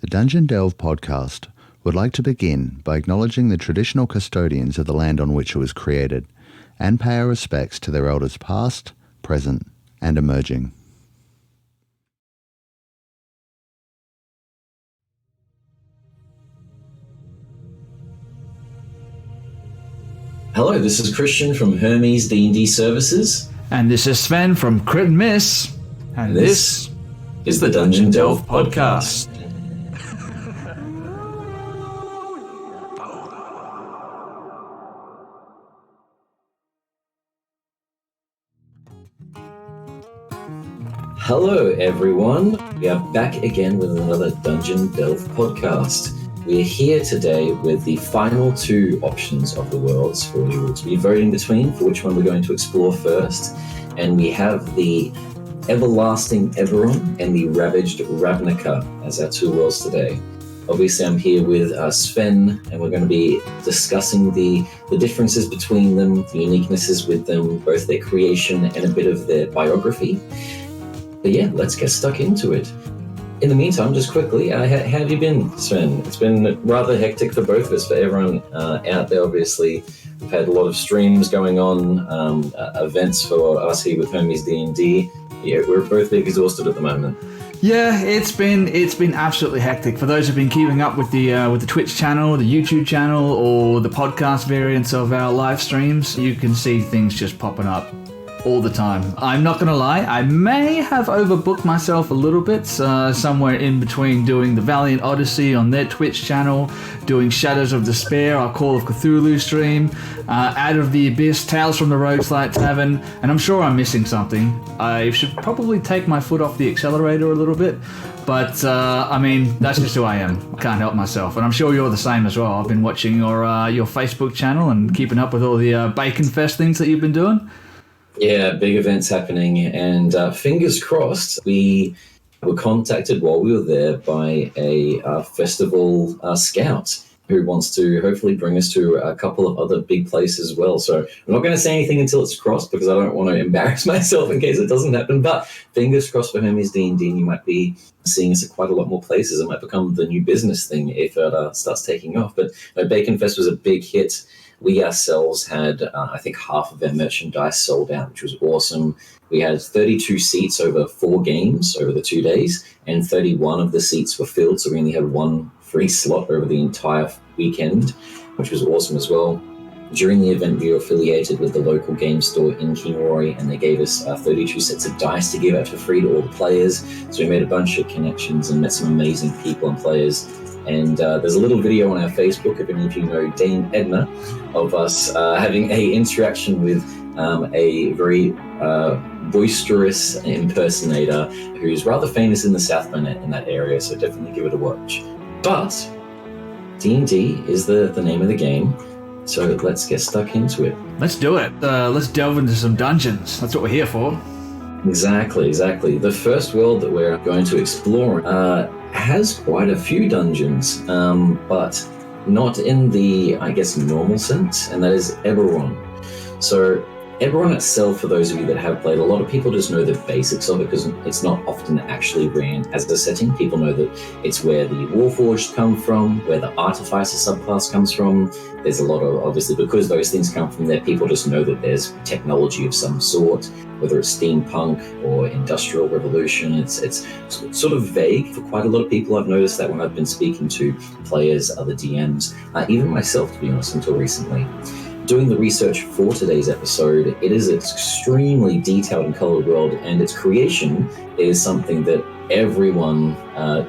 The Dungeon Delve podcast would like to begin by acknowledging the traditional custodians of the land on which it was created and pay our respects to their elders past, present, and emerging. Hello, this is Christian from Hermes D&D Services. And this is Sven from Crit and Miss. And this is the Dungeon Delve podcast. Hello everyone, we are back again with another Dungeon Delve podcast. We are here today with the final two options of the worlds for you to be voting between for which one we're going to explore first. And we have the Everlasting Eberron and the Ravaged Ravnica as our two worlds today. Obviously I'm here with Sven, and we're going to be discussing the differences between them, the uniquenesses with them, both their creation and a bit of their biography. But yeah, let's get stuck into it. In the meantime, just quickly, how have you been, Sven? It's been rather hectic for both of us, for everyone out there, obviously. We've had a lot of streams going on, events for us here with Hermes D&D. Yeah, we're both big exhausted at the moment. Yeah, it's been absolutely hectic. For those who've been keeping up with the Twitch channel, the YouTube channel, or the podcast variants of our live streams, you can see things just popping up all the time. I'm not gonna lie, I may have overbooked myself a little bit, somewhere in between doing the Valiant Odyssey on their Twitch channel, doing Shadows of Despair, our Call of Cthulhu stream, Out of the Abyss, Tales from the Rogueslight Tavern, and I'm sure I'm missing something. I should probably take my foot off the accelerator a little bit, but I mean, that's just who I am. I can't help myself, and I'm sure you're the same as well. I've been watching your Facebook channel and keeping up with all the Bacon Fest things that you've been doing. Yeah, big events happening, and fingers crossed, we were contacted while we were there by a festival scout who wants to hopefully bring us to a couple of other big places as well. So I'm not going to say anything until it's crossed because I don't want to embarrass myself in case it doesn't happen, but fingers crossed for Hermes D&D, and you might be seeing us at quite a lot more places. It might become the new business thing if it starts taking off. But Bacon Fest was a big hit. We ourselves had, I think, half of our merchandise sold out, which was awesome. We had 32 seats over 4 games over the 2 days, and 31 of the seats were filled, so we only had one free slot over the entire weekend, which was awesome as well. During the event, we were affiliated with the local game store in Kinroy, and they gave us 32 sets of dice to give out for free to all the players. So we made a bunch of connections and met some amazing people and players. And there's a little video on our Facebook, if any of you know Dame Edna, of us having a interaction with a very boisterous impersonator who's rather famous in the South Bend in that area, so definitely give it a watch. But D&D is the name of the game, so let's get stuck into it. Let's do it. Let's delve into some dungeons. That's what we're here for. Exactly. The first world that we're going to explore has quite a few dungeons, but not in the, I guess, normal sense, and that is Eberron. So Eberron itself, for those of you that have played, a lot of people just know the basics of it because it's not often actually ran as a setting. People know that it's where the Warforged come from, where the Artificer subclass comes from. There's a lot of, obviously, because those things come from there, people just know that there's technology of some sort, whether it's steampunk or industrial revolution. It's sort of vague for quite a lot of people. I've noticed that when I've been speaking to players, other DMs, even myself, to be honest, until recently. Doing the research for today's episode, it is an extremely detailed and colored world, and its creation is something that everyone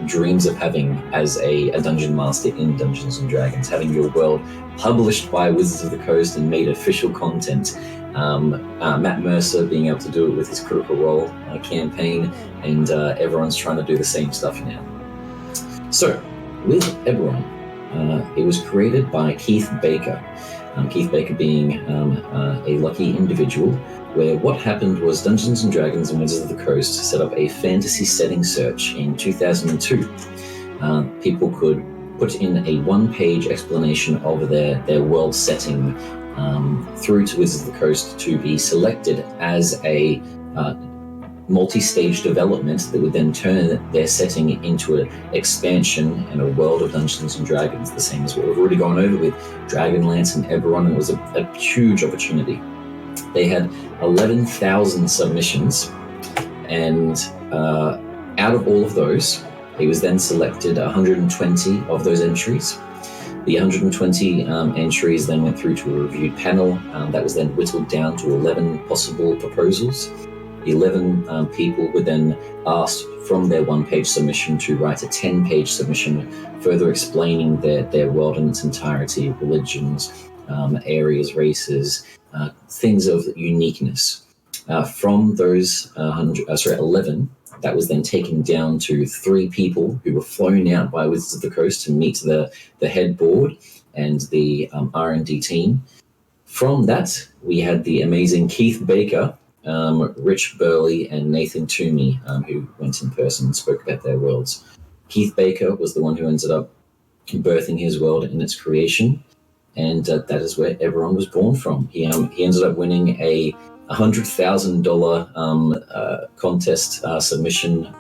dreams of having as a dungeon master in Dungeons & Dragons, having your world published by Wizards of the Coast and made official content. Matt Mercer being able to do it with his Critical Role campaign, and everyone's trying to do the same stuff now. So, with Eberron, it was created by Keith Baker. Keith Baker being a lucky individual, where what happened was Dungeons & Dragons and Wizards of the Coast set up a fantasy setting search in 2002. People could put in a one-page explanation of their world setting through to Wizards of the Coast to be selected as a multi-stage development that would then turn their setting into an expansion and a world of Dungeons and Dragons, the same as what we've already gone over with Dragonlance and Eberron. It was a huge opportunity. They had 11,000 submissions, and out of all of those, he was then selected 120 of those entries. The 120 entries then went through to a reviewed panel that was then whittled down to 11 possible proposals. The 11 people were then asked from their one-page submission to write a 10-page submission, further explaining their world in its entirety, religions, areas, races, things of uniqueness. From those 11, that was then taken down to 3 people who were flown out by Wizards of the Coast to meet the head board and the R&D team. From that, we had the amazing Keith Baker, Rich Burley, and Nathan Toomey, who went in person and spoke about their worlds. Keith Baker was the one who ended up birthing his world in its creation, and that is where Eberron was born from. He ended up winning a $100,000 contest submission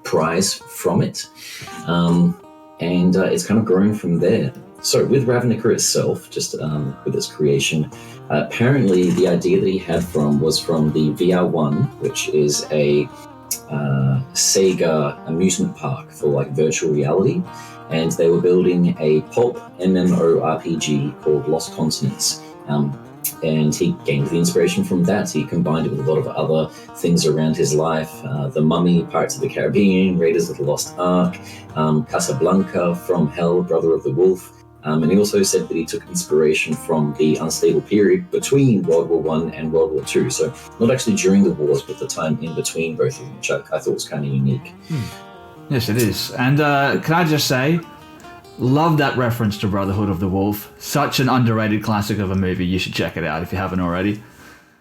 prize from it, and it's kind of grown from there. So with Ravnica itself, just with its creation, apparently the idea that he had was from the VR1, which is a Sega amusement park for virtual reality, and they were building a pulp MMORPG called Lost Continents. And he gained the inspiration from that. He combined it with a lot of other things around his life. The Mummy, Pirates of the Caribbean, Raiders of the Lost Ark, Casablanca, From Hell, Brother of the Wolf. And he also said that he took inspiration from the unstable period between World War I and World War II. So not actually during the wars, but the time in between both of them, which I thought was kind of unique. Yes, it is. And can I just say, love that reference to Brotherhood of the Wolf. Such an underrated classic of a movie. You should check it out if you haven't already.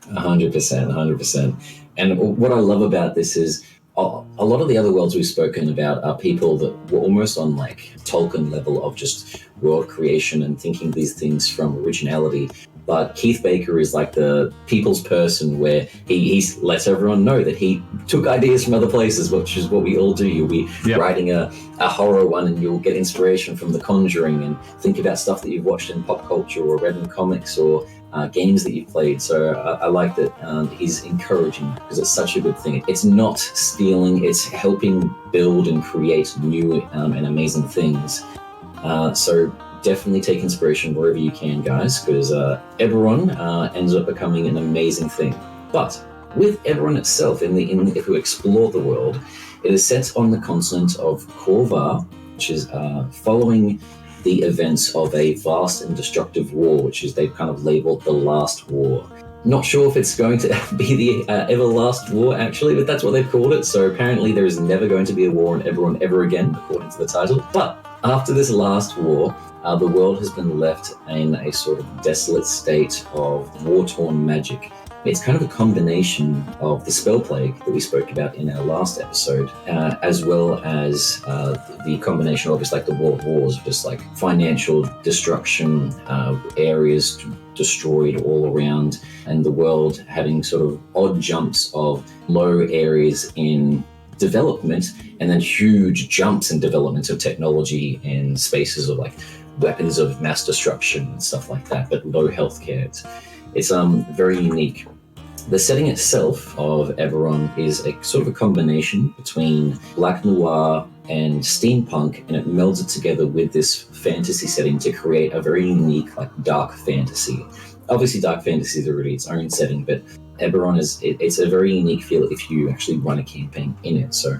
100%. And what I love about this is a lot of the other worlds we've spoken about are people that were almost on Tolkien level of just world creation and thinking these things from originality. But Keith Baker is the people's person, where he lets everyone know that he took ideas from other places, which is what we all do. You'll be writing a horror one, and you'll get inspiration from The Conjuring and think about stuff that you've watched in pop culture or read in comics or games that you've played. So I like that he's encouraging, because it's such a good thing. It's not stealing, it's helping build and create new and amazing things. So definitely take inspiration wherever you can, guys, because Eberron ends up becoming an amazing thing. But with Eberron itself, if you explore the world, it is set on the continent of Corvar, which is following the events of a vast and destructive war, which is they've kind of labeled the Last War. Not sure if it's going to be the Everlast War, actually, but that's what they've called it. So apparently there is never going to be a war on Eberron ever again, according to the title. But after this last war, the world has been left in a sort of desolate state of war-torn magic. It's kind of a combination of the spell plague that we spoke about in our last episode, as well as the combination of the World Wars, just financial destruction, areas destroyed all around, and the world having sort of odd jumps of low areas in development and then huge jumps in development of technology in spaces of weapons of mass destruction and stuff like that, but low healthcare. It's very unique. The setting itself of Eberron is a sort of a combination between black noir and steampunk, and it melds it together with this fantasy setting to create a very unique dark fantasy. Obviously dark fantasy is already its own setting, but Eberron it's a very unique feel if you actually run a campaign in it. So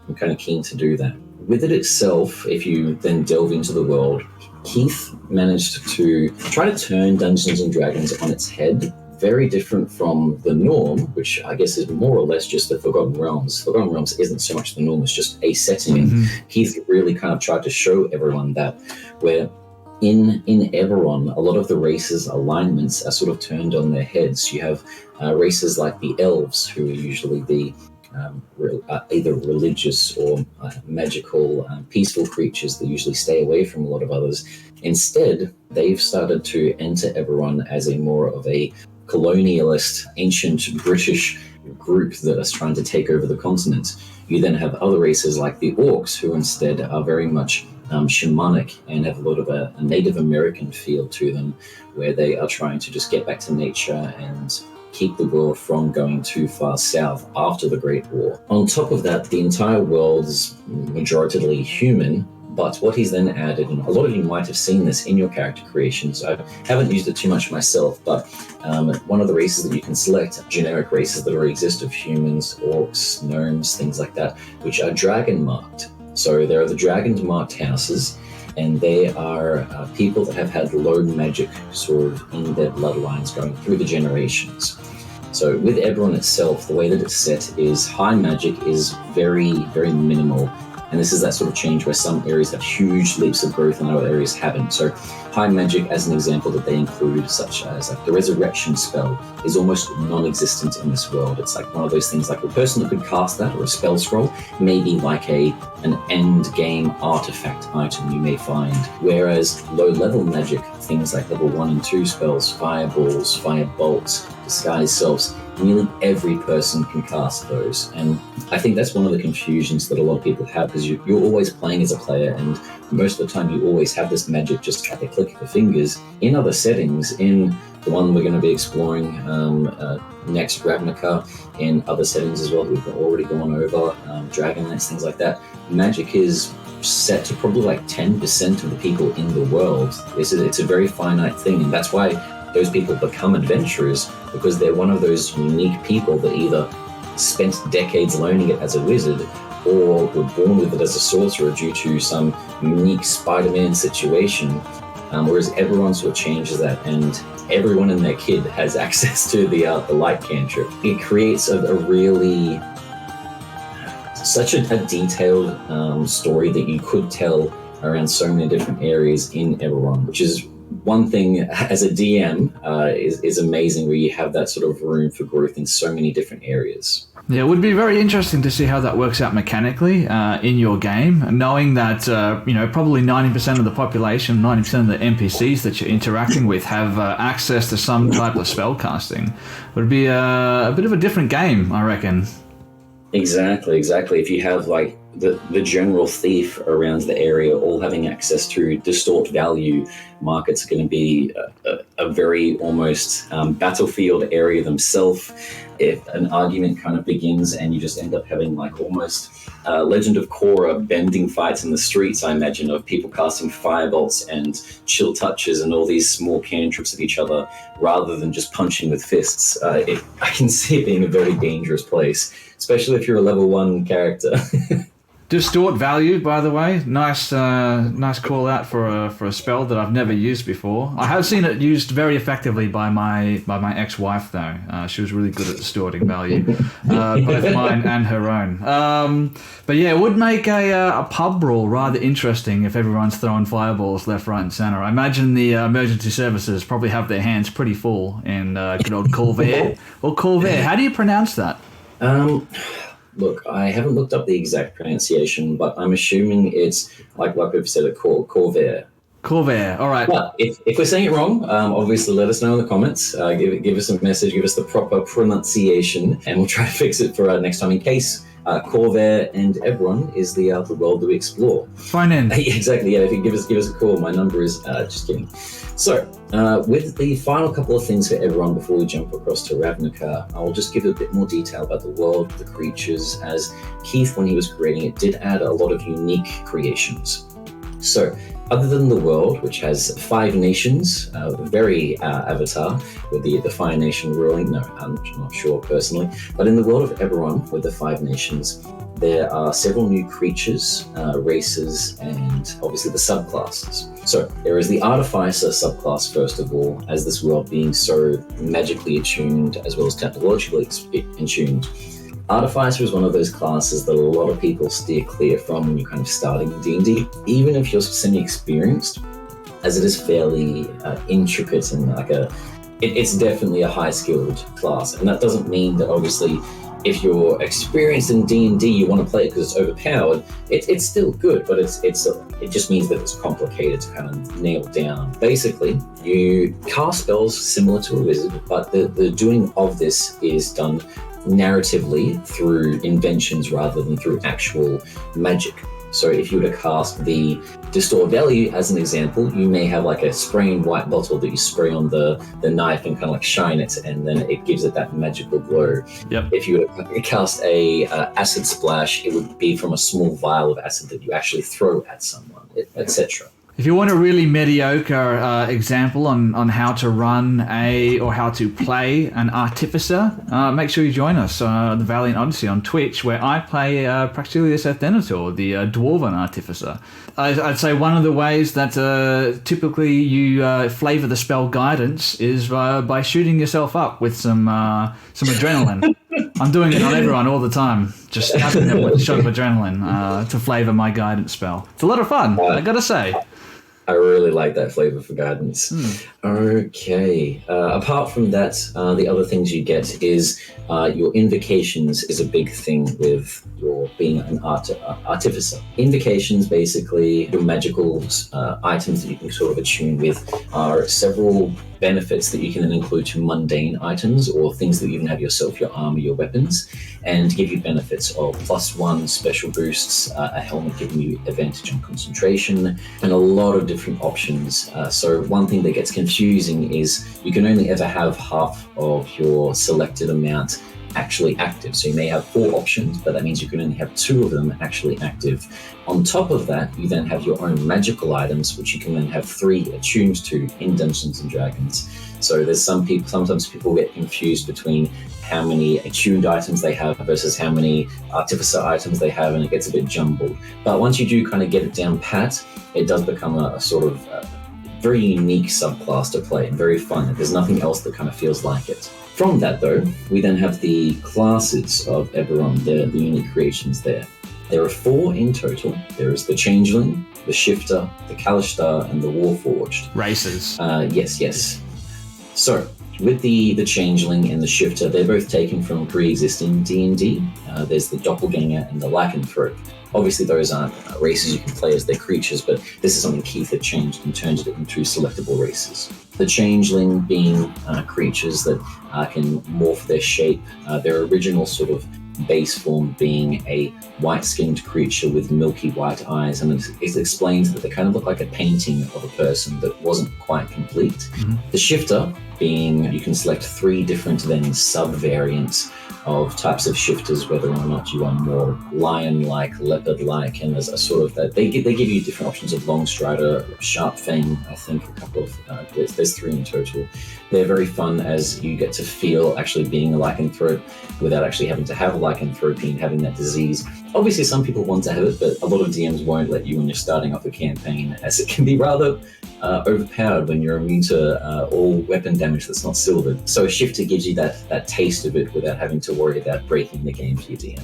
I'm kind of keen to do that. With it itself, if you then delve into the world, Keith managed to try to turn Dungeons and Dragons on its head. Very different from the norm, which I guess is more or less just the Forgotten Realms. Forgotten Realms isn't so much the norm, it's just a setting. Mm-hmm. And Keith really kind of tried to show everyone that, where in Eberron, a lot of the races' alignments are sort of turned on their heads. You have races like the elves, who are usually the either religious or magical, peaceful creatures that usually stay away from a lot of others. Instead, they've started to enter Eberron as a more of a colonialist, ancient British group that is trying to take over the continent. You then have other races like the orcs, who instead are very much shamanic and have a lot of a Native American feel to them, where they are trying to just get back to nature and keep the world from going too far south after the Great War. On top of that, the entire world is majoritarily human, but what he's then added, and a lot of you might have seen this in your character creations, I haven't used it too much myself, but one of the races that you can select, generic races that already exist of humans, orcs, gnomes, things like that, which are dragon marked. So there are the dragon marked houses, and they are people that have had low magic sort of in their bloodlines going through the generations. So with Eberron itself, the way that it's set is high magic is very, very minimal. And this is that sort of change where some areas have huge leaps of growth and other areas haven't. So high magic, as an example that they include, such as like the resurrection spell, is almost non-existent in this world. It's like one of those things, like a person that could cast that or a spell scroll, maybe like an end game artifact item you may find. Whereas low level magic, things like level 1 and 2 spells, fireballs, fire bolts, disguise selves, nearly every person can cast those. And I think that's one of the confusions that a lot of people have, because you're always playing as a player, and most of the time you always have this magic just at the click of the fingers. In other settings, in the one we're going to be exploring next, Ravnica, in other settings as well that we've already gone over, Dragonlance, things like that, magic is set to probably like 10% of the people in the world. It's a very finite thing, and that's why those people become adventurers, because they're one of those unique people that either spent decades learning it as a wizard or were born with it as a sorcerer due to some unique Spider-Man situation. Whereas Eberron sort of changes that, and everyone and their kid has access to the light cantrip. It creates a really such a detailed story that you could tell around so many different areas in Eberron, which is one thing as a DM is amazing, where you have that sort of room for growth in so many different areas. Yeah, it would be very interesting to see how that works out mechanically in your game, knowing that probably 90% of the population, 90% of the NPCs that you're interacting with have access to some type of spell casting. It would be a bit of a different game, I reckon. Exactly. If you have like the general thief around the area all having access to distort value markets, are going to be a very almost battlefield area themselves. If an argument kind of begins and you just end up having like almost Legend of Korra bending fights in the streets, I imagine, of people casting firebolts and chill touches and all these small cantrips at each other rather than just punching with fists, I can see it being a very dangerous place, especially if you're a level 1 character. Distort value, by the way, nice call out for a spell that I've never used before. I have seen it used very effectively by my ex-wife though. She was really good at distorting value, both mine and her own. But yeah, it would make a pub brawl rather interesting if everyone's throwing fireballs left, right, and center. I imagine the emergency services probably have their hands pretty full in good old Corvair or Corvair. How do you pronounce that? Look, I haven't looked up the exact pronunciation, but I'm assuming it's like we've said it, Corvair. Corvair, all right. But if we're saying it wrong, obviously let us know in the comments. Give us a message, give us the proper pronunciation, and we'll try to fix it for next time in case Corvair and Eberron is the world that we explore. Fine in. Exactly, yeah. If you give us a call, my number is just kidding. So, with the final couple of things for Eberron before we jump across to Ravnica, I'll just give a bit more detail about the world, the creatures, as Keith, when he was creating it, did add a lot of unique creations. So, other than the world, which has 5 nations, very Avatar, with the Fire Nation ruling, no, I'm not sure personally, but in the world of Eberron, with the 5 nations, there are several new creatures, races, and obviously the subclasses. So there is the Artificer subclass, first of all, as this world being so magically attuned as well as technologically attuned. Artificer is one of those classes that a lot of people steer clear from when you're kind of starting D&D, even if you're semi-experienced, as it is fairly intricate and it's definitely a high-skilled class. And that doesn't mean that obviously if you're experienced in D&D, you want to play it because it's overpowered. It's still good, but it just means that it's complicated to kind of nail down. Basically, you cast spells similar to a wizard, but the doing of this is done narratively through inventions rather than through actual magic. So if you were to cast the Distort Value as an example, you may have like a spraying white bottle that you spray on the knife and kind of like shine it, and then it gives it that magical glow. Yep. If you were to cast a acid splash, it would be from a small vial of acid that you actually throw at someone, etc. If you want a really mediocre example on how to run or how to play an Artificer, make sure you join us the Valiant Odyssey on Twitch, where I play Praxilius Athenator, the Dwarven Artificer. I'd say one of the ways that typically you flavor the spell guidance is by shooting yourself up with some adrenaline. I'm doing it on Eberron all the time, just stuffing them with a shot of adrenaline to flavor my guidance spell. It's a lot of fun, I gotta say. I really like that flavor for guidance. Okay. Apart from that, the other things you get is your invocations is a big thing with your being an artificer. Invocations, basically, your magical items that you can sort of attune with, are several benefits that you can then include to mundane items or things that you can have yourself, your armor, your weapons, and give you benefits of +1 special boosts, a helmet giving you advantage on concentration, and a lot of different options. So one thing that gets confusing is you can only ever have half of your selected amount actually active. So you may have 4 options, but that means you can only have 2 of them actually active. On top of that, you then have your own magical items, which you can then have 3 attuned to in Dungeons and Dragons. So there's sometimes people get confused between how many attuned items they have versus how many artificer items they have, and it gets a bit jumbled. But once you do kind of get it down pat, it does become a sort of very unique subclass to play and very fun. There's nothing else that kind of feels like it. From that, though, we then have the classes of Eberron, the unique creations there. There are 4 in total. There is the Changeling, the Shifter, the Kalishtar, and the Warforged. Races. Yes. So, with the Changeling and the Shifter, they're both taken from pre-existing D&D. There's the Doppelganger and the Lycanthrope. Obviously, those aren't races you can play as their creatures, but this is something Keith had changed and turned it into selectable races. The Changeling being creatures that can morph their shape, their original sort of base form being a white-skinned creature with milky white eyes, and it explains that they kind of look like a painting of a person that wasn't quite complete. Mm-hmm. The Shifter being, you can select 3 different then sub-variants of types of shifters, whether or not you want more lion-like, leopard-like, and there's a sort of that they give you different options of long strider, sharp fang. I think a couple of there's 3 in total. They're very fun as you get to feel actually being a lycanthrope without actually having to have a lycanthropy and having that disease. Obviously, some people want to have it, but a lot of DMs won't let you when you're starting off a campaign, as it can be rather overpowered when you're immune to all weapon damage that's not silvered. So a shifter gives you that taste of it without having to worry about breaking the game for your DM.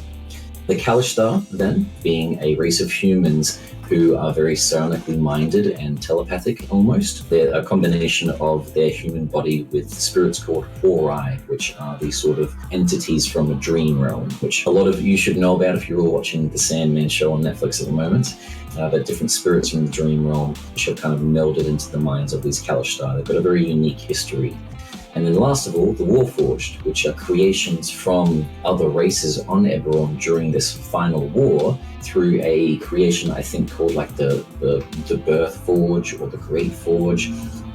The Kalishtar, then, being a race of humans who are very psionically minded and telepathic almost. They're a combination of their human body with spirits called Horai, which are these sort of entities from a dream realm, which a lot of you should know about if you're all watching the Sandman show on Netflix at the moment. But different spirits from the dream realm, which are kind of melded into the minds of these Kalishtar. They've got a very unique history. And then last of all, the Warforged, which are creations from other races on Eberron during this final war through a creation I think called like the Birth Forge or the Great Forge.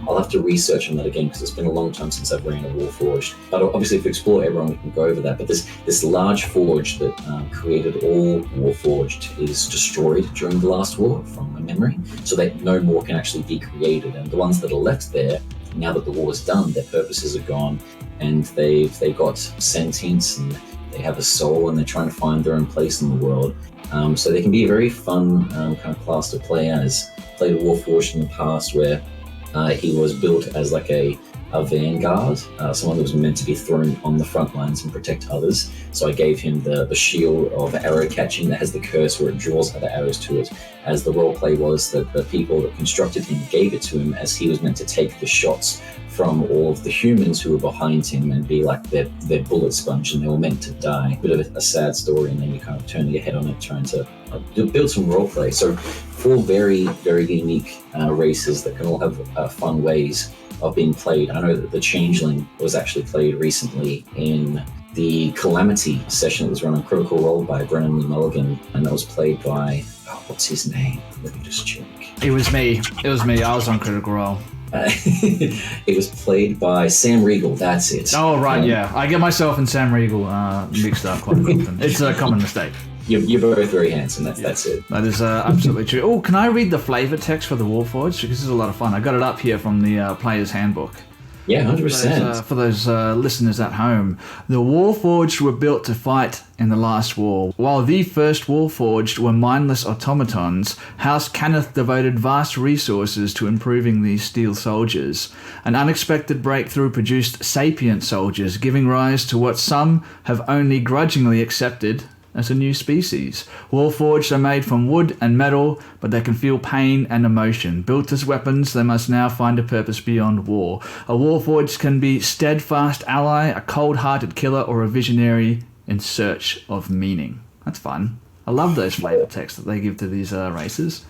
I'll have to research on that again because it's been a long time since I've ran a Warforged. But obviously if we explore Eberron, we can go over that. But this large forge that created all Warforged is destroyed during the last war, from my memory, so that no more can actually be created. And the ones that are left there, now that the war is done, their purposes are gone, and they've got sentience and they have a soul, and they're trying to find their own place in the world. So they can be a very fun kind of class to play as. Played a Warforged in the past where he was built as like a vanguard, someone that was meant to be thrown on the front lines and protect others. So I gave him the shield of arrow catching that has the curse where it draws other arrows to it, as the roleplay was that the people that constructed him gave it to him as he was meant to take the shots from all of the humans who were behind him and be like their bullet sponge, and they were meant to die. Bit of a sad story, and then you kind of turn your head on it trying to build some roleplay. So 4 very, very unique races that can all have fun ways of being played. I know that the Changeling was actually played recently in the Calamity session that was run on Critical Role by Brennan Lee Mulligan, and that was played by, what's his name? Let me just check. It was me. I was on Critical Role. It was played by Sam Riegel, that's it. Oh, right, yeah. I get myself and Sam Riegel mixed up quite often. It's a common mistake. You're both very handsome, that's it. That is absolutely true. Oh, can I read the flavor text for the Warforged? Because this is a lot of fun. I got it up here from the Player's Handbook. Yeah, 100%. For those listeners at home, the Warforged were built to fight in the last war. While the first Warforged were mindless automatons, House Cannith devoted vast resources to improving these steel soldiers. An unexpected breakthrough produced sapient soldiers, giving rise to what some have only grudgingly accepted as a new species. Warforged are made from wood and metal, but they can feel pain and emotion. Built as weapons, they must now find a purpose beyond war. A Warforged can be steadfast ally, a cold-hearted killer, or a visionary in search of meaning. That's fun. I love those flavor texts that they give to these races.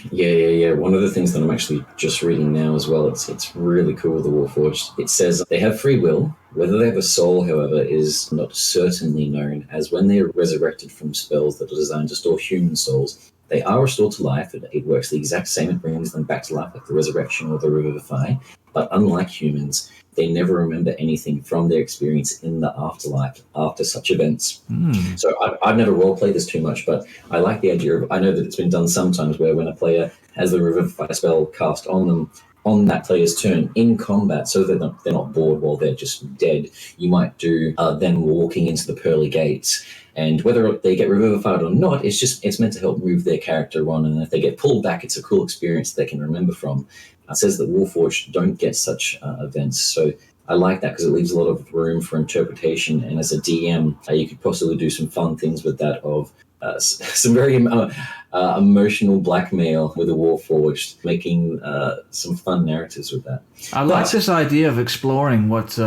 Yeah. One of the things that I'm actually just reading now as well, it's really cool with the Warforged. It says they have free will. Whether they have a soul, however, is not certainly known, as when they are resurrected from spells that are designed to store human souls, they are restored to life. It works the exact same. It brings them back to life, like the resurrection or the revivify. But unlike humans, they never remember anything from their experience in the afterlife after such events. So I've never role-played this too much, but I like the idea of, I know that it's been done sometimes where when a player has the revivify spell cast on them, on that player's turn in combat, so that they're not bored while they're just dead, you might do them walking into the pearly gates. And whether they get revivified or not, it's meant to help move their character on. And if they get pulled back, it's a cool experience they can remember from. It says that Warforged don't get such events. So I like that because it leaves a lot of room for interpretation. And as a DM, you could possibly do some fun things with that of some very emotional blackmail with a Warforged, making some fun narratives with that. I like this idea of exploring what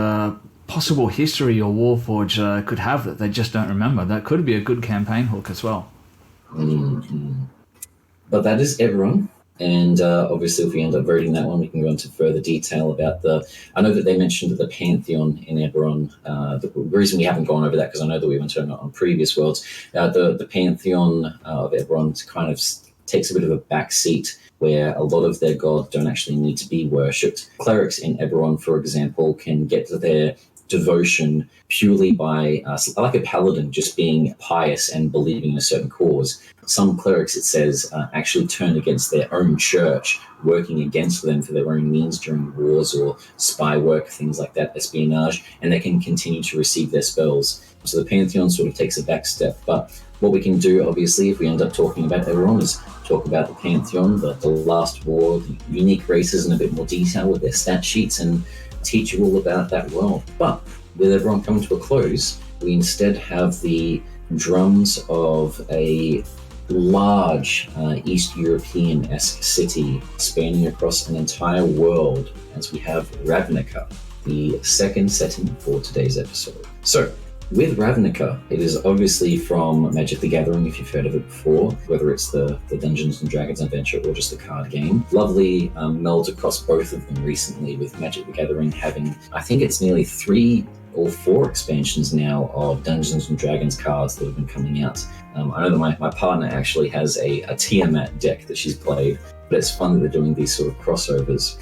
possible history your Warforged could have that they just don't remember. That could be a good campaign hook as well. Mm-hmm. But that is Eberron. And obviously, if we end up voting that one, we can go into further detail about I know that they mentioned the Pantheon in Eberron. The reason we haven't gone over that, because I know that we went over it on previous worlds, the Pantheon of Eberron kind of takes a bit of a back seat, where a lot of their gods don't actually need to be worshipped. Clerics in Eberron, for example, can get to their devotion purely by, like a paladin, just being pious and believing in a certain cause. Some clerics, it says, actually turn against their own church, working against them for their own means during wars or spy work, things like that, espionage, and they can continue to receive their spells. So the Pantheon sort of takes a back step. But what we can do, obviously, if we end up talking about Eberron, is talk about the Pantheon, the last war, the unique races in a bit more detail with their stat sheets, and teach you all about that world. But with Eberron coming to a close, we instead have the drums of a large East European-esque city spanning across an entire world, as we have Ravnica, the second setting for today's episode. So, with Ravnica, it is obviously from Magic the Gathering, if you've heard of it before, whether it's the Dungeons & Dragons adventure or just the card game. Lovely meld across both of them recently, with Magic the Gathering having, I think it's nearly 3 or 4 expansions now of Dungeons & Dragons cards that have been coming out. I know that my partner actually has a Tiamat deck that she's played, but it's fun that they're doing these sort of crossovers.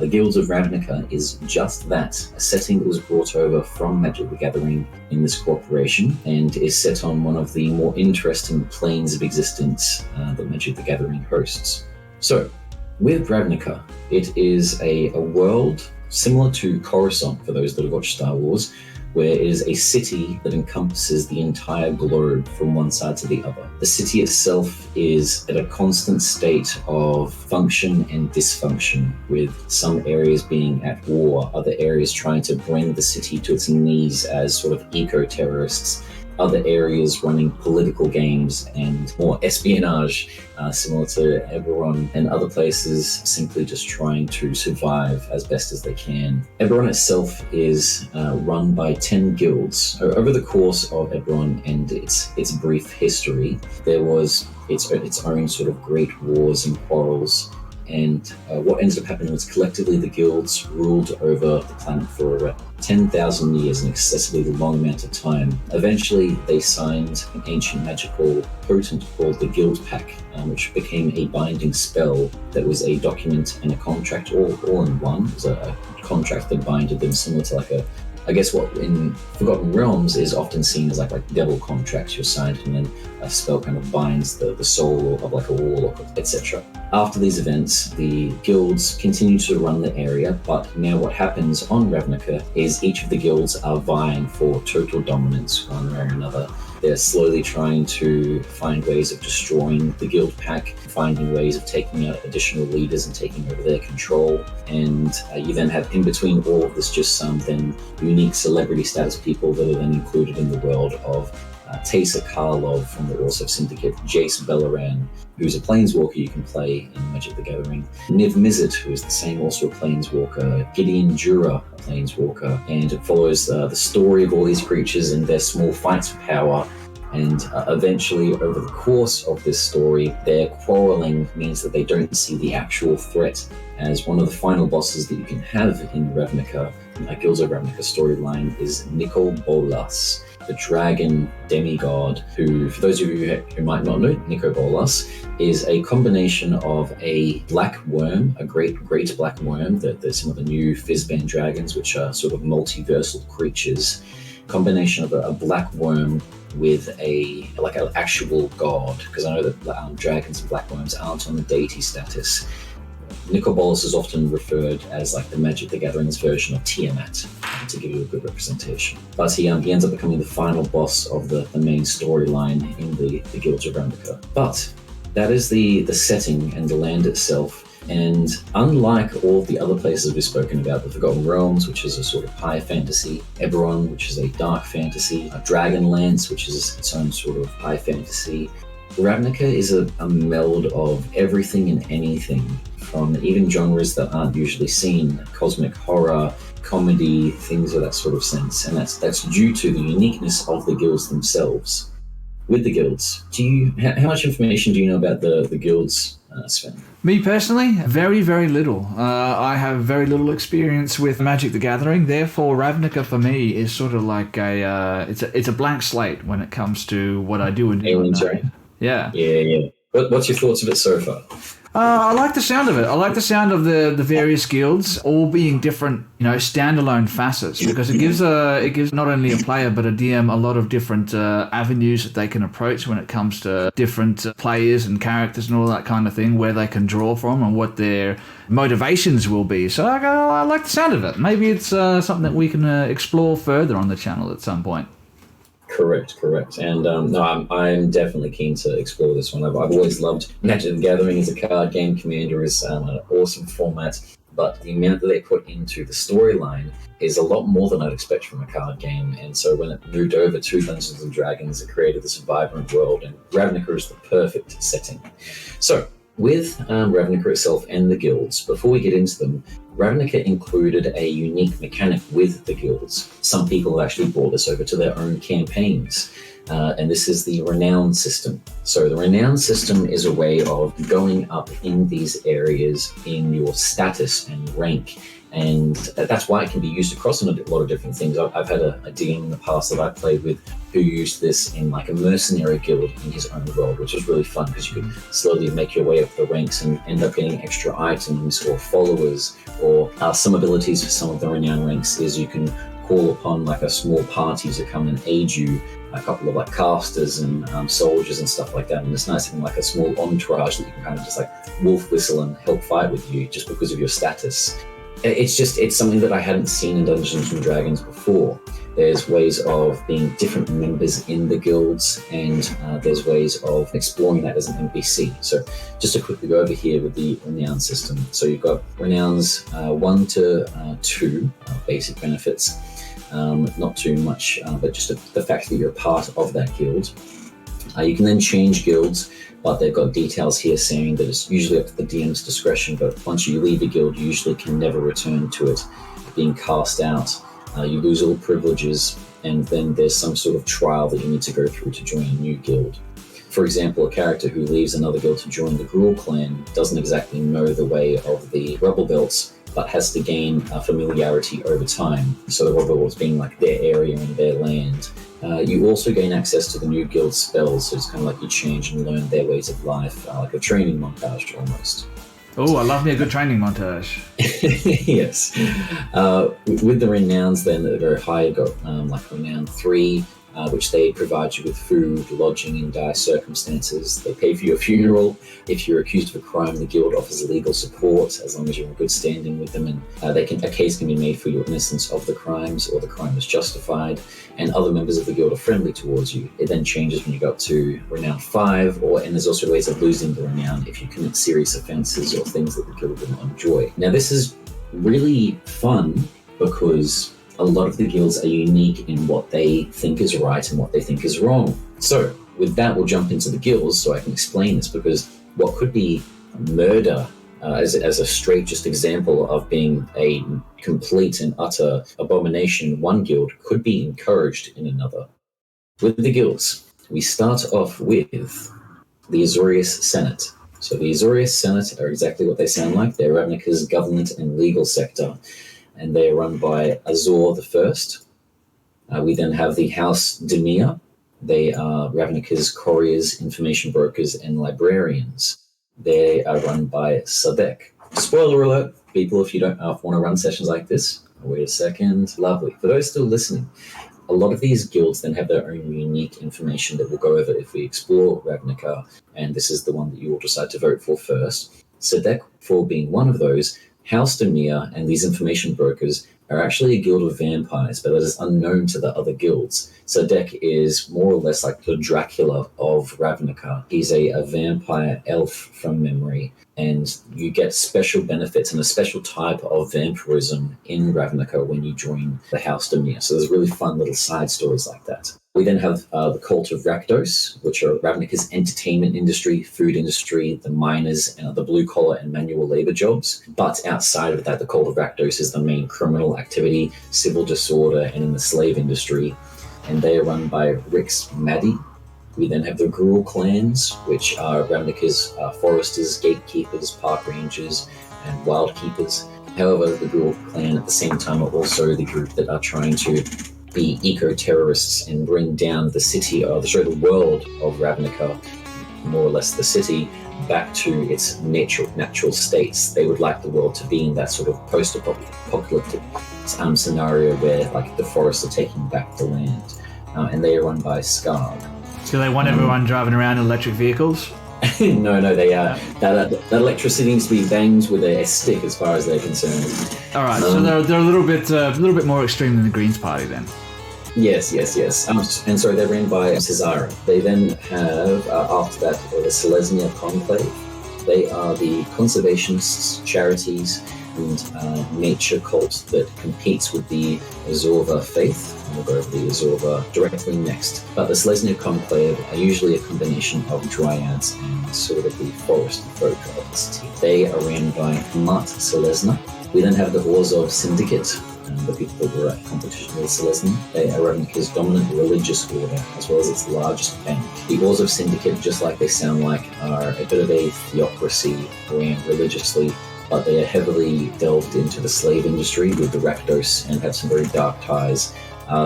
The Guilds of Ravnica is just that, a setting that was brought over from Magic the Gathering in this corporation, and is set on one of the more interesting planes of existence that Magic the Gathering hosts. So, with Ravnica, it is a world similar to Coruscant, for those that have watched Star Wars, where it is a city that encompasses the entire globe from one side to the other. The city itself is at a constant state of function and dysfunction, with some areas being at war, other areas trying to bring the city to its knees as sort of eco-terrorists, other areas running political games and more espionage, similar to Eberron, and other places simply just trying to survive as best as they can. Eberron itself is run by 10 guilds. Over the course of Eberron and its brief history, there was its own sort of great wars and quarrels And what ended up happening was collectively the guilds ruled over the planet for around 10,000 years, an excessively long amount of time. Eventually, they signed an ancient magical potent called the Guild Pact, which became a binding spell that was a document and a contract all in one. It was a contract that binded them, similar to like I guess what in Forgotten Realms is often seen as like devil contracts. You're signed and then a spell kind of binds the soul of like a warlock, etc. After these events, the guilds continue to run the area, but now what happens on Ravnica is each of the guilds are vying for total dominance one way or another. They're slowly trying to find ways of destroying the guild pack, finding ways of taking out additional leaders and taking over their control. And you then have in between all of this just some then unique celebrity status people that are then included in the world of Teysa Karlov from the Rules of Syndicate, Jace Belleran, who's a planeswalker you can play in Magic the Gathering, Niv Mizzet, who is the same, also a planeswalker, Gideon Jura, a planeswalker, and it follows the story of all these creatures and their small fights for power. And eventually, over the course of this story, their quarreling means that they don't see the actual threat, as one of the final bosses that you can have in Ravnica, Guilds of Ravnica storyline, is Nicol Bolas, the dragon demigod, who, for those of you who might not know, Nicol Bolas is a combination of a black worm, a great black worm, there's some of the new Fizzband dragons, which are sort of multiversal creatures, combination of a black worm with an actual god, because I know that dragons and black worms aren't on the deity status. Nicol Bolas is often referred as like the Magic the Gathering's version of Tiamat, to give you a good representation. But he ends up becoming the final boss of the main storyline in the Guilds of Ravnica. But that is the setting and the land itself. And unlike all of the other places we've spoken about, the Forgotten Realms, which is a sort of high fantasy, Eberron, which is a dark fantasy, Dragonlance, which is its own sort of high fantasy, Ravnica is a meld of everything and anything, from even genres that aren't usually seen, cosmic horror, comedy, things of that sort of sense. And that's due to the uniqueness of the guilds themselves. With the guilds, how much information do you know about the guilds, Sven? Me personally, very, very little. I have very little experience with Magic the Gathering. Therefore, Ravnica for me is sort of like it's a blank slate when it comes to what I do and do. Aliens, right? Yeah. Yeah. What's your thoughts of it so far? I like the sound of it. I like the sound of the various guilds all being different, standalone facets, because it gives not only a player but a DM a lot of different avenues that they can approach when it comes to different players and characters and all that kind of thing, where they can draw from and what their motivations will be. So I like the sound of it. Maybe it's something that we can explore further on the channel at some point. Correct. And no, I'm definitely keen to explore this one. I've always loved Magic the Gathering as a card game. Commander is an awesome format, but the amount that they put into the storyline is a lot more than I'd expect from a card game. And so when it moved over to Dungeons and Dragons, it created this vibrant world, and Ravnica is the perfect setting. So with Ravnica itself and the guilds, before we get into them, Ravnica included a unique mechanic with the guilds. Some people have actually brought this over to their own campaigns, and this is the Renown system. So the Renown system is a way of going up in these areas in your status and rank, and that's why it can be used across a lot of different things. I've had a DM in the past that I played with who used this in like a mercenary guild in his own world, which was really fun because you could slowly make your way up the ranks and end up getting extra items or followers, or some abilities for some of the Renown ranks is you can call upon like a small party to come and aid you, a couple of like casters and soldiers and stuff like that. And it's nice having like a small entourage that you can kind of just like wolf whistle and help fight with you just because of your status. It's something that I hadn't seen in Dungeons and Dragons before. There's ways of being different members in the guilds, and there's ways of exploring that as an NPC. So just to quickly go over here with the Renown system. So you've got Renowns 1 to 2 basic benefits. Not too much, but just the fact that you're a part of that guild. You can then change guilds, but they've got details here saying that it's usually up to the DM's discretion, but once you leave a guild, you usually can never return to it. Being cast out, you lose all privileges, and then there's some sort of trial that you need to go through to join a new guild. For example, a character who leaves another guild to join the Gruul clan doesn't exactly know the way of the Rebel Belts, but has to gain familiarity over time. So the Rebel Belts being like their area and their land. You also gain access to the new guild spells, so it's kind of like you change and learn their ways of life, like a training montage almost. Oh, I love me a good training montage. Yes. With the renowns, then, that are very high, you've got like Renown 3, which they provide you with food, lodging in dire circumstances. They pay for your funeral. If you're accused of a crime, the guild offers legal support as long as you're in good standing with them, and a case can be made for your innocence of the crimes, or the crime is justified, and other members of the guild are friendly towards you. It then changes when you go up to Renown 5, and there's also ways of losing the renown if you commit serious offences or things that the guild will not enjoy. Now, this is really fun because a lot of the guilds are unique in what they think is right and what they think is wrong. So with that, we'll jump into the guilds so I can explain this, because what could be murder as a straight just example of being a complete and utter abomination in one guild could be encouraged in another. With the guilds, we start off with the Azorius Senate. So the Azorius Senate are exactly what they sound like. They're Ravnica's government and legal sector, and they are run by Azor the First. We then have the House Demir. They are Ravnica's couriers, information brokers, and librarians. They are run by Sadek. Spoiler alert, people, if you don't want to run sessions like this, wait a second. Lovely. For those still listening, a lot of these guilds then have their own unique information that we'll go over if we explore Ravnica, and this is the one that you will decide to vote for first. Sadek, for being one of those, House Demir and these information brokers are actually a guild of vampires, but that is unknown to the other guilds. Sadek is more or less like the Dracula of Ravnica. He's a vampire elf from memory, and you get special benefits and a special type of vampirism in Ravnica when you join the House Demir. So there's really fun little side stories like that. We then have the cult of Rakdos, which are Ravnica's entertainment industry, food industry, the miners, and the blue-collar and manual labor jobs. But outside of that, the cult of Rakdos is the main criminal activity, civil disorder, and in the slave industry. And they are run by Rix Maddy. We then have the Gruul clans, which are Ravnica's foresters, gatekeepers, park rangers, and wild keepers. However, the Gruul clan at the same time are also the group that are trying to be eco-terrorists and bring down the city, the world of Ravnica, more or less the city, back to its natural states. They would like the world to be in that sort of post-apocalyptic scenario where like the forests are taking back the land. And they are run by Skarg. Do they want everyone driving around in electric vehicles? No, they are. That electricity needs to be banged with a stick, as far as they're concerned. All right, so they're a little bit more extreme than the Greens Party then. Yes. And so they're ran by Cesara. They then have, after that, the Selesnya Conclave. They are the conservationists, charities, and nature cult that competes with the Azorva faith. And we'll go over the Azorva directly next. But the Selesnya Conclave are usually a combination of dryads and sort of the forest folk of the city. They are ran by Mat Selesnya. We then have the Orzhov Syndicate, the people that were at competition with Selesnya. They are Ravnica's dominant religious order, as well as its largest bank. The Orzhov Syndicate, just like they sound like, are a bit of a theocracy ran religiously, but they are heavily delved into the slave industry with the Rakdos and have some very dark ties,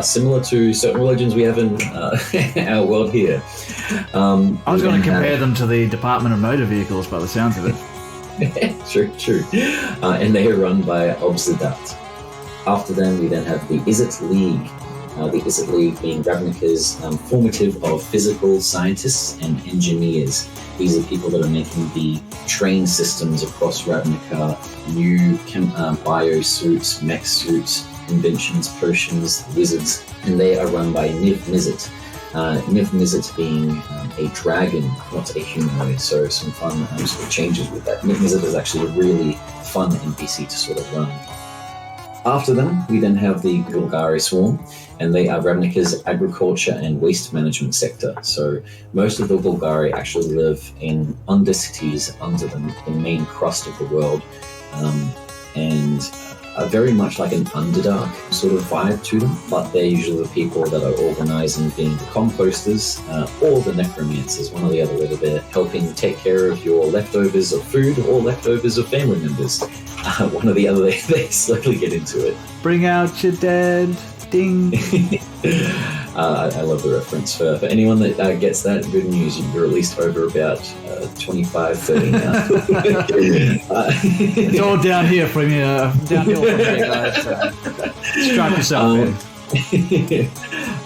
similar to certain religions we have in our world here. I was going to compare them to the Department of Motor Vehicles by the sounds of it. True. And they are run by Obsidat. After them, we then have the Izzet League. The Izzet League being Ravnica's formative of physical scientists and engineers. These are people that are making the train systems across Ravnica, new bio suits, mech suits, inventions, potions, wizards, and they are run by Niv Mizzet. Niv Mizzet being a dragon, not a humanoid, so some fun sort of changes with that. Niv Mizzet is actually a really fun NPC to sort of run. After them, we then have the Golgari Swarm, and they are Ravnica's agriculture and waste management sector. So most of the Golgari actually live in undercities under the main crust of the world. and are very much like an underdark sort of vibe to them, but they're usually the people that are organizing, being the composters or the necromancers, one or the other, whether they're helping take care of your leftovers of food or leftovers of family members. One or the other, they slowly get into it. Bring out your dead. Ding. I love the reference. For anyone that gets that, good news, you're at least over about 25, 30 now. It's all down here from you, downhill from here, guys. Strap yourself in.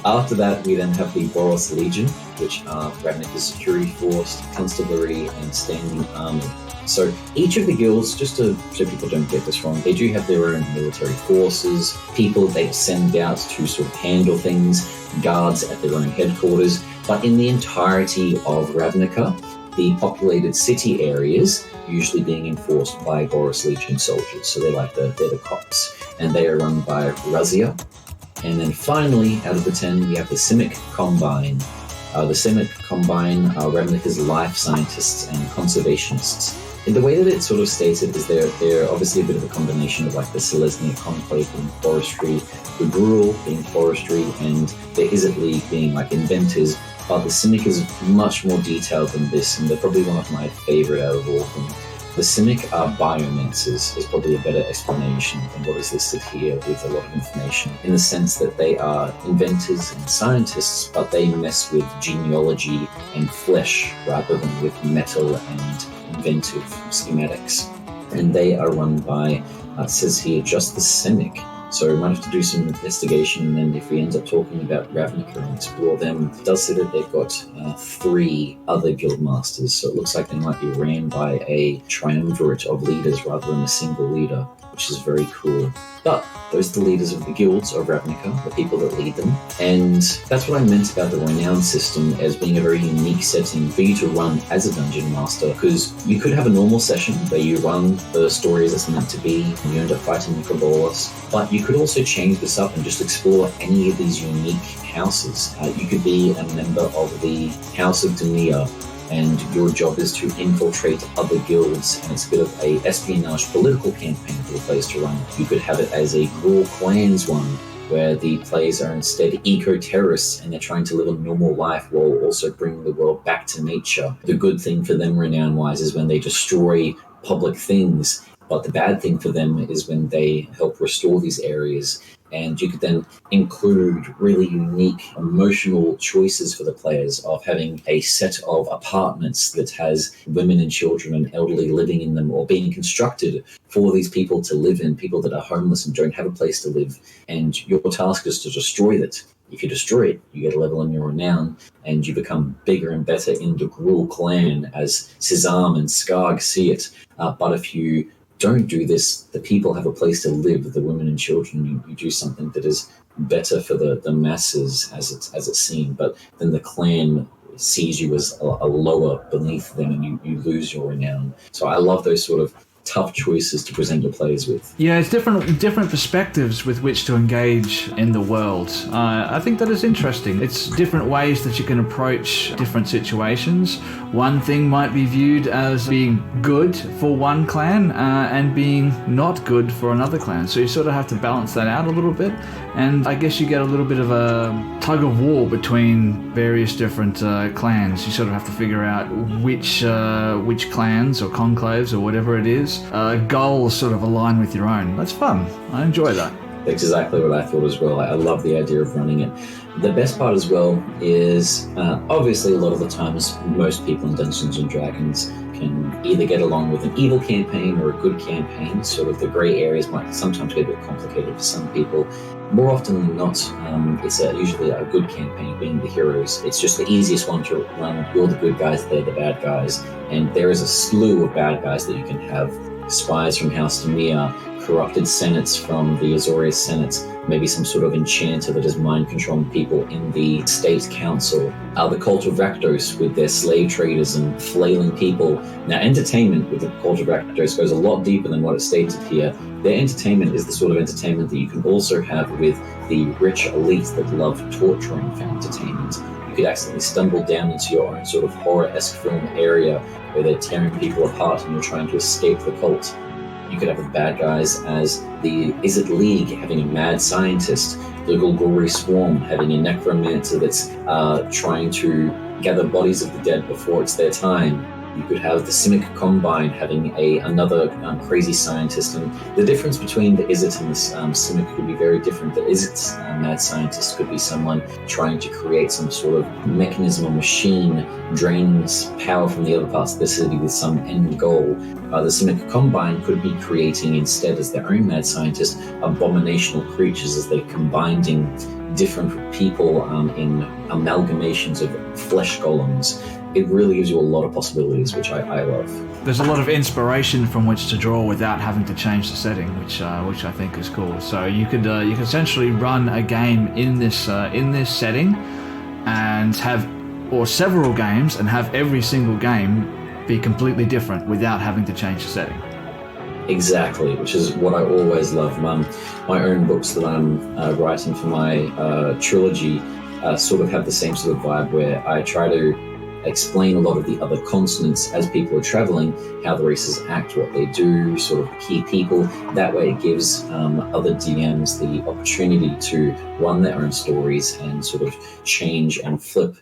After that, we then have the Boros Legion, which are Ravnica's security force, constabulary, and standing army. So each of the guilds, just so people don't get this wrong, they do have their own military forces, people they send out to sort of handle things, guards at their own headquarters. But in the entirety of Ravnica, the populated city areas usually being enforced by Boros Legion soldiers. So they're the cops, and they are run by Razia. And then finally, out of the 10, we have the Simic Combine. The Simic Combine are Ravnica's life scientists and conservationists. And the way that it's sort of stated is they're obviously a bit of a combination of like the Selesnya Conclave being forestry, the Gruul being forestry, and the Izzet League being like inventors. But the Simic is much more detailed than this, and they're probably one of my favorite out of all of them. The Simic are biomancers is probably a better explanation than what is listed here with a lot of information, in the sense that they are inventors and scientists, but they mess with genealogy and flesh rather than with metal and inventive schematics. And they are run by, it says here, just the Simic. So we might have to do some investigation, and then if we end up talking about Ravnica and explore them, it does say that they've got 3 other guild masters. So it looks like they might be ran by a triumvirate of leaders rather than a single leader, which is very cool. But those are the leaders of the guilds of Ravnica, the people that lead them. And that's what I meant about the renown system as being a very unique setting for you to run as a dungeon master, because you could have a normal session where you run the story as it's meant to be and you end up fighting Necrobolas, but you could also change this up and just explore any of these unique houses. You could be a member of the House of Demir, and your job is to infiltrate other guilds, and it's a bit of a espionage political campaign for the players to run. You could have it as a Gruul Clans one, where the players are instead eco-terrorists and they're trying to live a normal life while also bringing the world back to nature. The good thing for them renown-wise is when they destroy public things, but the bad thing for them is when they help restore these areas. And you could then include really unique emotional choices for the players of having a set of apartments that has women and children and elderly living in them, or being constructed for these people to live in, people that are homeless and don't have a place to live. And your task is to destroy that. If you destroy it, you get a level in your renown, and you become bigger and better in the Gruul clan, as Sazam and Skarg see it. But if you don't do this, the people have a place to live, the women and children. You do something that is better for the masses as it's seen, but then the clan sees you as a lower beneath them, and you lose your renown. So I love those sort of tough choices to present your players with. Yeah, it's different perspectives with which to engage in the world. I think that is interesting. It's different ways that you can approach different situations. One thing might be viewed as being good for one clan and being not good for another clan. So you sort of have to balance that out a little bit. And I guess you get a little bit of a tug of war between various different clans. You sort of have to figure out which clans or conclaves or whatever it is, goals sort of align with your own. That's fun. I enjoy that. That's exactly what I thought as well. I love the idea of running it. The best part as well is, obviously a lot of the times, most people in Dungeons & Dragons can either get along with an evil campaign or a good campaign. Sort of the grey areas might sometimes be a bit complicated for some people. More often than not, it's usually a good campaign, being the heroes. It's just the easiest one to run. You're the good guys, they're the bad guys. And there is a slew of bad guys that you can have. Spies from House Demir, corrupted senates from the Azorius Senate, maybe some sort of enchanter that is mind controlling people in the state council, the cult of Rakdos with their slave traders and flailing people. Now, entertainment with the cult of Rakdos goes a lot deeper than what it stated here. Their entertainment is the sort of entertainment that you can also have with the rich elite that love torturing for entertainment. You could accidentally stumble down into your own sort of horror-esque film area where they're tearing people apart and you're trying to escape the cult. You could have the bad guys as the Izzet League, having a mad scientist, the Golgori Swarm having a necromancer that's trying to gather bodies of the dead before it's their time. You could have the Simic Combine having another crazy scientist, and the difference between the Izzet and the Simic could be very different. The Izzet's mad scientist could be someone trying to create some sort of mechanism or machine, drains power from the other parts of the city with some end goal. The Simic Combine could be creating instead, as their own mad scientist, abominational creatures as they're combining different people in amalgamations of flesh golems. It really gives you a lot of possibilities, which I love. There's a lot of inspiration from which to draw without having to change the setting, which I think is cool. So you could essentially run a game in this setting, and have, or several games, and have every single game be completely different without having to change the setting. Exactly, which is what I always love. My own books that I'm writing for my trilogy sort of have the same sort of vibe, where I try to explain a lot of the other consonants as people are traveling, how the races act, what they do, sort of key people. That way it gives other DMs the opportunity to run their own stories and sort of change and flip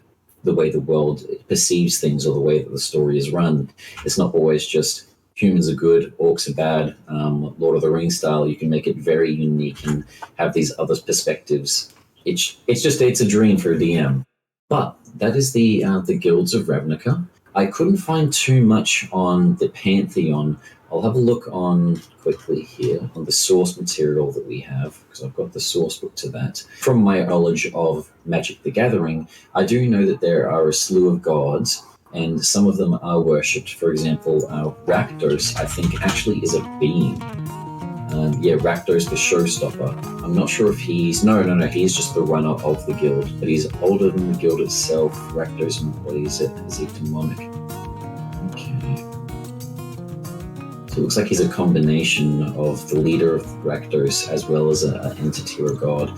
the way the world perceives things or the way that the story is run. It's not always just humans are good, orcs are bad, Lord of the Rings style. You can make it very unique and have these other perspectives. It's a dream for a DM. But that is the Guilds of Ravnica. I couldn't find too much on the Pantheon. I'll have a look on quickly here on the source material that we have, because I've got the source book to that. From my knowledge of Magic the Gathering, I do know that there are a slew of gods, and some of them are worshipped. For example, Rakdos, I think, actually is a being. Rakdos the showstopper. I'm not sure if he's he's just the runner of the guild, but he's older than the guild itself. Rakdos embodies it as a demonic. Okay. So it looks like he's a combination of the leader of Rakdos as well as an entity or a god.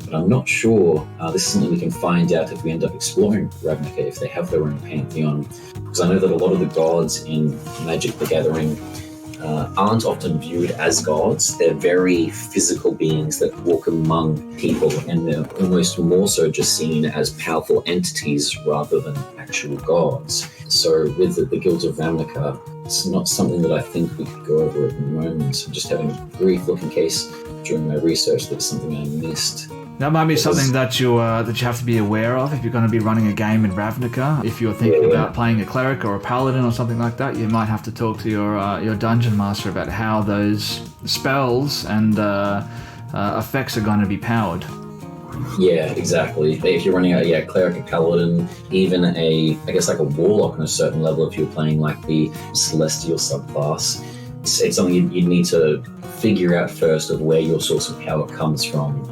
But I'm not sure. This is something we can find out if we end up exploring Ravnica, if they have their own pantheon. Because I know that a lot of the gods in Magic the Gathering aren't often viewed as gods. They're very physical beings that walk among people, and they're almost more so just seen as powerful entities rather than actual gods. So with the Guilds of Ravnica, it's not something that I think we could go over at the moment. I'm just having a brief look in case during my research there's something I missed. That might be something that you have to be aware of if you're going to be running a game in Ravnica. If you're thinking about playing a cleric or a paladin or something like that, you might have to talk to your dungeon master about how those spells and effects are going to be powered. Yeah, exactly. If you're running a cleric, a paladin, even a warlock on a certain level, if you're playing like the celestial subclass, it's something you need to figure out first of where your source of power comes from.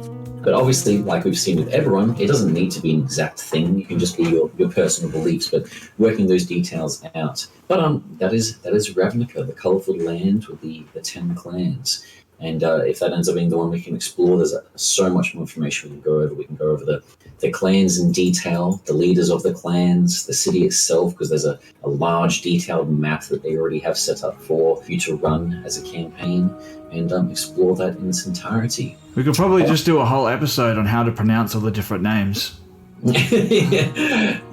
But obviously, like we've seen with Eberron, it doesn't need to be an exact thing. You can just be your personal beliefs, but working those details out. But that is Ravnica, the colourful land with the 10 clans. And if that ends up being the one we can explore, there's so much more information we can go over. We can go over the clans in detail, the leaders of the clans, the city itself, because there's a large detailed map that they already have set up for you to run as a campaign, and explore that in its entirety. We could probably just do a whole episode on how to pronounce all the different names.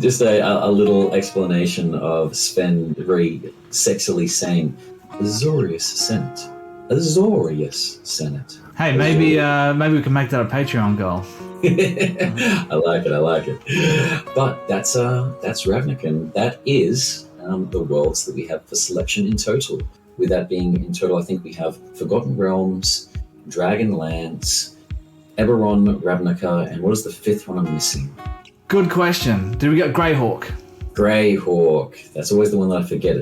Just a little explanation of Sven very sexily saying, Azorius Senate. Azorius Senate. Hey, maybe we can make that a Patreon goal. I like it. But that's Ravnica, and that is the worlds that we have for selection in total. With that being in total, I think we have Forgotten Realms, Dragonlance, Eberron, Ravnica, and what is the fifth one I'm missing? Good question. Did we get Greyhawk? Greyhawk. That's always the one that I forget.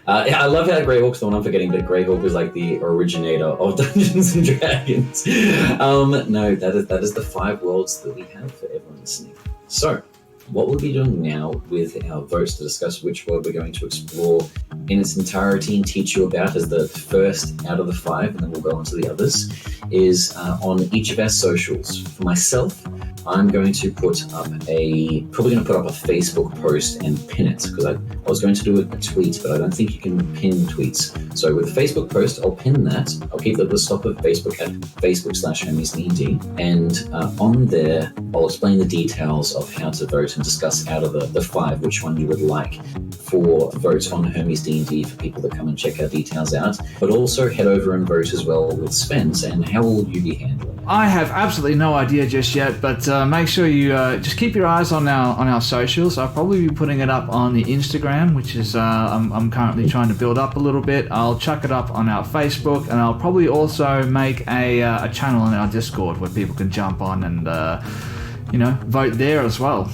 I love how Greyhawk's the one I'm forgetting, but Greyhawk is like the originator of Dungeons and Dragons. No, that is the 5 worlds that we have for everyone listening. So, what we'll be doing now with our votes to discuss which world we're going to explore in its entirety and teach you about as the first out of the 5, and then we'll go on to the others, is on each of our socials. For myself, I'm going to put up a Facebook post and pin it, because I was going to do a tweet, but I don't think you can pin tweets. So with a Facebook post, I'll pin that. I'll keep it at the top of Facebook at Facebook/HomiesD&D, and on there, I'll explain the details of how to vote and discuss out of the 5 which one you would like for vote on Hermes D&D for people that come and check our details out. But also head over and vote as well with Spence. And how will you be handling it? I have absolutely no idea just yet, but make sure you just keep your eyes on our socials. I'll probably be putting it up on the Instagram, which is I'm currently trying to build up a little bit. I'll chuck it up on our Facebook, and I'll probably also make a channel on our Discord where people can jump on and vote there as well.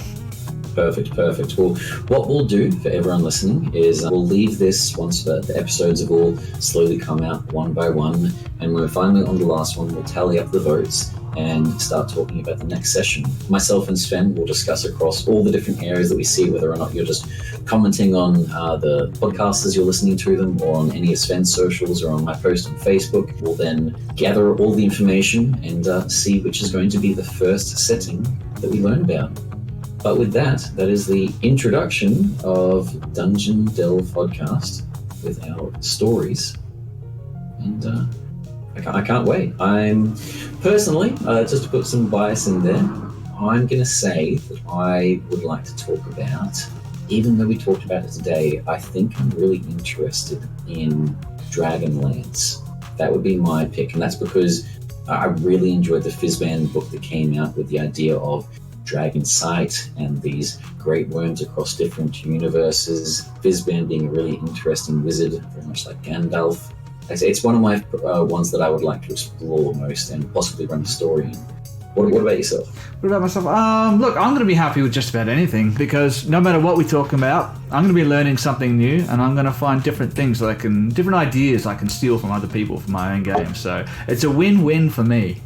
Perfect. Well, what we'll do for everyone listening is we'll leave this once the episodes have all slowly come out one by one, and when we're finally on the last one, we'll tally up the votes and start talking about the next session. Myself and Sven will discuss across all the different areas that we see, whether or not you're just commenting on the podcasts as you're listening to them, or on any of Sven's socials, or on my post on Facebook. We'll then gather all the information and see which is going to be the first setting that we learn about. But with that is the introduction of Dungeon Delve podcast with our stories. And I can't wait. I'm personally, just to put some bias in there, I'm going to say that I would like to talk about, even though we talked about it today, I think I'm really interested in Dragonlance. That would be my pick. And that's because I really enjoyed the Fizban book that came out with the idea of Dragon Sight and these great worms across different universes. Fizban being a really interesting wizard, very much like Gandalf. It's one of my ones that I would like to explore most and possibly run a story in. What about yourself? What about myself? Look, I'm going to be happy with just about anything, because no matter what we talk about, I'm going to be learning something new, and I'm going to find different things different ideas I can steal from other people for my own game. So it's a win-win for me.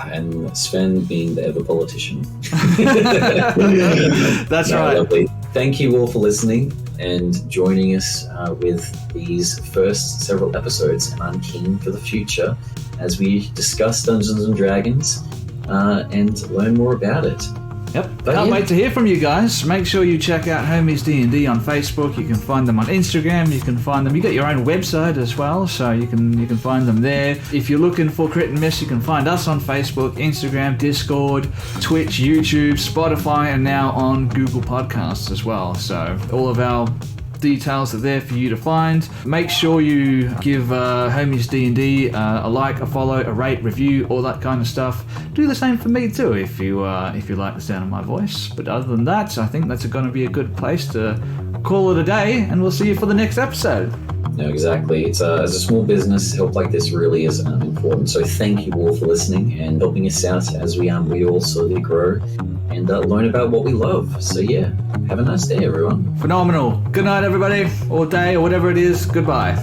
And Sven being the ever politician. That's right. Lovely. Thank you all for listening and joining us with these first several episodes. And I'm keen for the future as we discuss Dungeons and Dragons and learn more about it. Yep. Can't wait to hear from you guys. Make sure you check out Homies D&D on Facebook. You can find them on Instagram. You can find them. You got your own website as well, so you can find them there. If you're looking for Crit and Miss, you can find us on Facebook, Instagram, Discord, Twitch, YouTube, Spotify, and now on Google Podcasts as well. So all of our details are there for you to find. Make sure you give Homies D&D a like, a follow, a rate, review, all that kind of stuff. Do the same for me too if you like the sound of my voice. But other than that, I think that's going to be a good place to call it a day, and we'll see you for the next episode. No, exactly. It's as a small business, help like this really is important. So thank you all for listening and helping us out as we all slowly grow and learn about what we love. So yeah, have a nice day, everyone. Phenomenal. Good night, everybody, or day, or whatever it is. Goodbye.